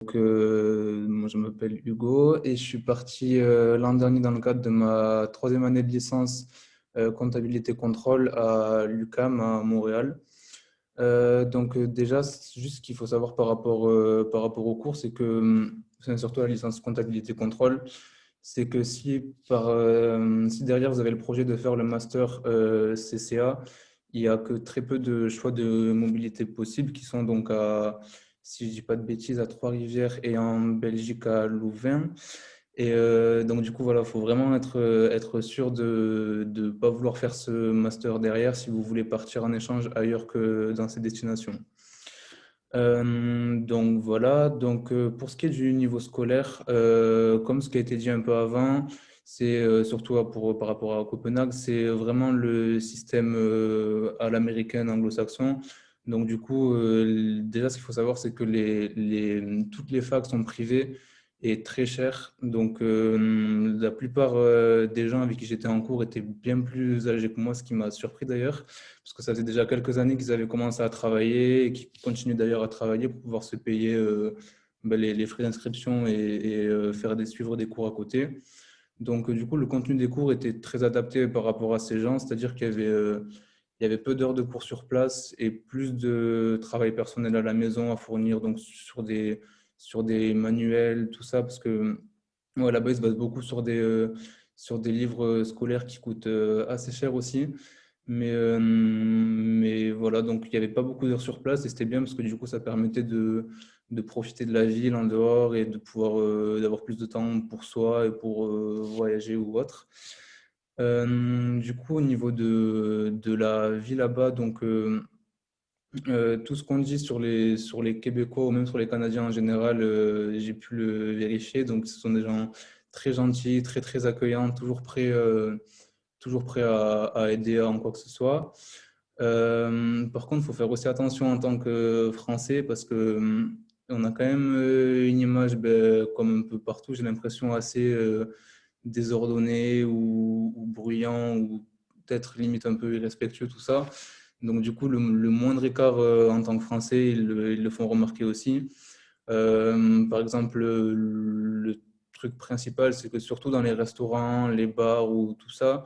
Moi, je m'appelle Hugo et je suis parti l'an dernier dans le cadre de ma troisième année de licence comptabilité contrôle à l'UQAM à Montréal. Déjà, c'est juste ce qu'il faut savoir par rapport au cours, c'est que, enfin, surtout la licence comptabilité contrôle, c'est que si derrière vous avez le projet de faire le master CCA, il n'y a que très peu de choix de mobilité possibles qui sont donc si je dis pas de bêtises, à Trois-Rivières et en Belgique à Louvain. Donc du coup, voilà, il faut vraiment être sûr de ne pas vouloir faire ce master derrière si vous voulez partir en échange ailleurs que dans ces destinations. Pour ce qui est du niveau scolaire, comme ce qui a été dit un peu avant, c'est surtout par rapport à Copenhague, c'est vraiment le système à l'américaine anglo-saxon. Donc du coup, déjà ce qu'il faut savoir, c'est que toutes les facs sont privées et très chères. Donc la plupart des gens avec qui j'étais en cours étaient bien plus âgés que moi, ce qui m'a surpris d'ailleurs parce que ça faisait déjà quelques années qu'ils avaient commencé à travailler et qui continuent d'ailleurs à travailler pour pouvoir se payer les frais d'inscription et suivre des cours à côté. Donc, du coup, le contenu des cours était très adapté par rapport à ces gens, c'est-à-dire il y avait peu d'heures de cours sur place et plus de travail personnel à la maison à fournir donc sur des manuels, tout ça, parce que ouais, là-bas, ils se basent beaucoup sur des livres scolaires qui coûtent assez cher aussi. Mais voilà, donc il n'y avait pas beaucoup d'heures sur place et c'était bien parce que du coup, ça permettait de profiter de la ville en dehors et de pouvoir d'avoir plus de temps pour soi et pour voyager ou autre. Du coup, au niveau de la vie là-bas, tout ce qu'on dit sur les Québécois ou même sur les Canadiens en général, j'ai pu le vérifier. Donc, ce sont des gens très gentils, très, très accueillants, toujours prêts à aider en quoi que ce soit. Par contre, il faut faire aussi attention en tant que Français parce que on a quand même une image, comme un peu partout, j'ai l'impression assez désordonnée ou bruyant ou peut-être limite un peu irrespectueux, tout ça. Donc du coup, le moindre écart en tant que Français, ils le font remarquer aussi. Par exemple, le truc principal, c'est que surtout dans les restaurants, les bars ou tout ça,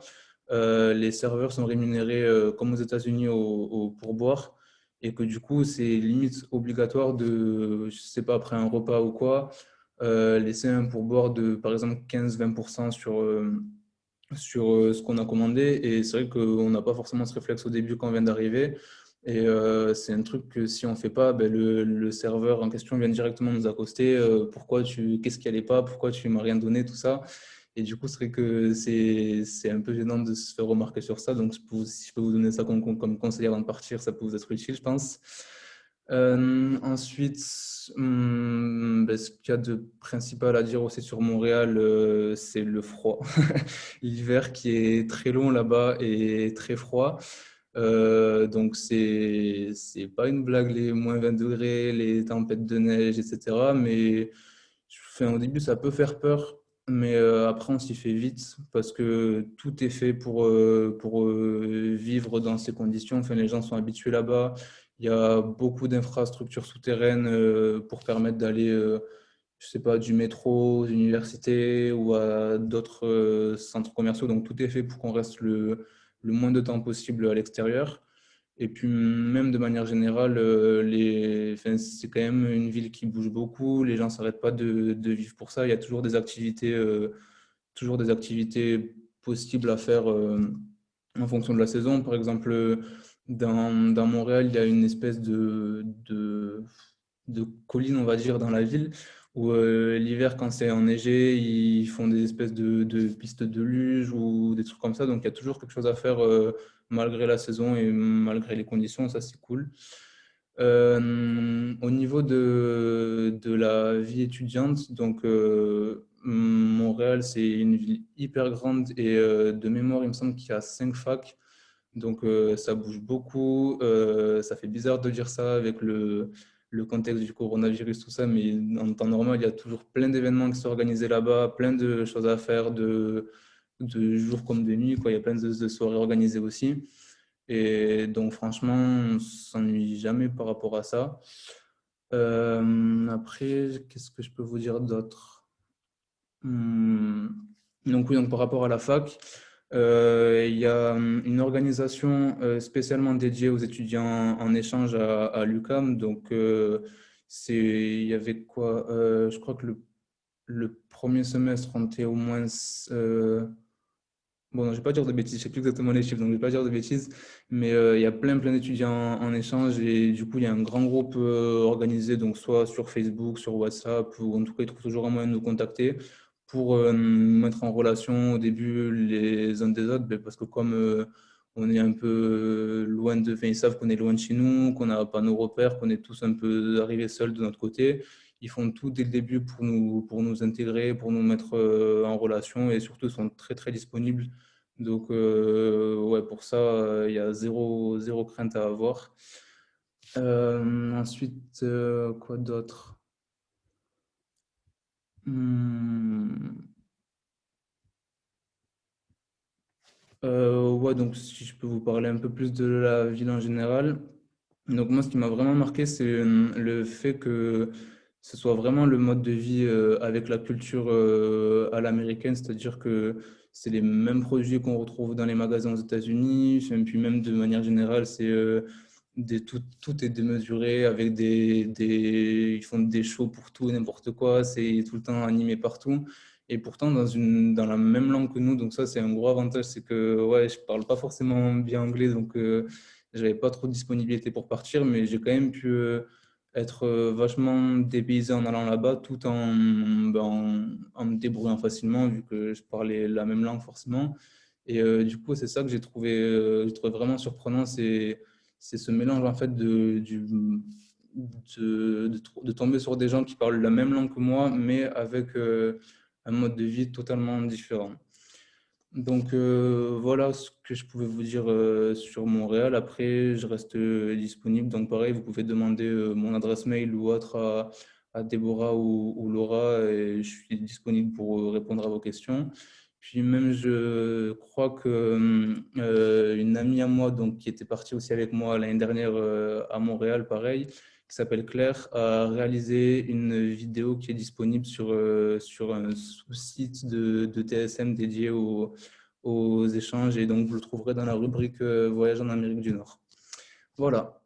les serveurs sont rémunérés comme aux États-Unis au pourboire et que du coup, c'est limite obligatoire je sais pas, après un repas ou quoi, laisser un pourboire de par exemple 15-20% sur ce qu'on a commandé. Et c'est vrai qu'on n'a pas forcément ce réflexe au début quand on vient d'arriver. Et c'est un truc que si on ne fait pas, le serveur en question vient directement nous accoster. Qu'est-ce qui allait pas? Pourquoi tu m'as rien donné? Tout ça. Et du coup, c'est vrai que c'est un peu gênant de se faire remarquer sur ça. Donc, si je peux vous donner ça comme conseil avant de partir, ça peut vous être utile, je pense. Ensuite, ce qu'il y a de principal à dire aussi sur Montréal, c'est le froid. L'hiver qui est très long là-bas et très froid. Donc, c'est pas une blague, les moins 20 degrés, les tempêtes de neige, etc. Mais au début, ça peut faire peur. Mais après, on s'y fait vite parce que tout est fait pour vivre dans ces conditions. Enfin, les gens sont habitués là-bas. Il y a beaucoup d'infrastructures souterraines pour permettre d'aller, je sais pas, du métro, aux universités ou à d'autres centres commerciaux. Donc tout est fait pour qu'on reste le moins de temps possible à l'extérieur. Et puis même de manière générale, enfin, c'est quand même une ville qui bouge beaucoup. Les gens ne s'arrêtent pas de vivre pour ça. Il y a toujours des activités possibles à faire en fonction de la saison. Par exemple, dans Montréal, il y a une espèce de colline, on va dire, dans la ville, où l'hiver, quand c'est enneigé, ils font des espèces de pistes de luge ou des trucs comme ça. Donc il y a toujours quelque chose à faire malgré la saison et malgré les conditions. Ça, c'est cool. Au niveau de la vie étudiante, Montréal, c'est une ville hyper grande et de mémoire, il me semble qu'il y a 5 facs. Donc ça bouge beaucoup. Ça fait bizarre de dire ça avec le contexte du coronavirus, tout ça, mais en temps normal, il y a toujours plein d'événements qui sont organisés là-bas, plein de choses à faire, de jours comme de nuits, quoi. Il y a plein de soirées organisées aussi. Et donc franchement, on ne s'ennuie jamais par rapport à ça. Après, qu'est-ce que je peux vous dire d'autre? Donc oui, donc par rapport à la fac, il y a une organisation spécialement dédiée aux étudiants en échange à l'UQAM. Donc il y avait quoi? Je crois que le premier semestre, on était au moins bon, non, je vais pas dire de bêtises, je sais plus exactement les chiffres, donc je vais pas dire de bêtises, mais il y a plein d'étudiants en échange et du coup, il y a un grand groupe organisé, donc soit sur Facebook, sur WhatsApp, ou en tout cas, ils trouvent toujours un moyen de nous contacter pour nous mettre en relation au début les uns des autres, ben, parce que comme on est un peu loin de, enfin, ils savent qu'on est loin de chez nous, qu'on n'a pas nos repères, qu'on est tous un peu arrivés seuls de notre côté. Ils font tout dès le début pour nous intégrer, pour nous mettre en relation et surtout, ils sont très disponibles. Donc, ouais, pour ça, il y a zéro crainte à avoir. Ensuite, quoi d'autre? Hmm, ouais, donc si je peux vous parler un peu plus de la ville en général. Donc moi, ce qui m'a vraiment marqué, c'est le fait que ce soit vraiment le mode de vie avec la culture à l'américaine, c'est-à-dire que c'est les mêmes produits qu'on retrouve dans les magasins aux États-Unis, et puis même de manière générale, tout est démesuré avec ils font des shows pour tout et n'importe quoi, c'est tout le temps animé partout. Et pourtant, dans la même langue que nous, donc ça, c'est un gros avantage, c'est que ouais, je parle pas forcément bien anglais, donc j'avais pas trop de disponibilité pour partir, mais j'ai quand même pu être vachement dépaysé en allant là-bas, tout en me débrouillant facilement, vu que je parlais la même langue forcément. Et du coup, c'est ça que j'ai trouvé vraiment surprenant, c'est ce mélange en fait de tomber sur des gens qui parlent la même langue que moi, mais avec un mode de vie totalement différent. Donc voilà ce que je pouvais vous dire sur Montréal. Après, je reste disponible. Donc pareil, vous pouvez demander mon adresse mail ou autre à Déborah ou Laura et je suis disponible pour répondre à vos questions. Puis même, je crois que une amie à moi donc, qui était partie aussi avec moi l'année dernière à Montréal, pareil, qui s'appelle Claire, a réalisé une vidéo qui est disponible sur un sous-site de TSM dédié aux échanges et donc vous le trouverez dans la rubrique Voyage en Amérique du Nord. Voilà.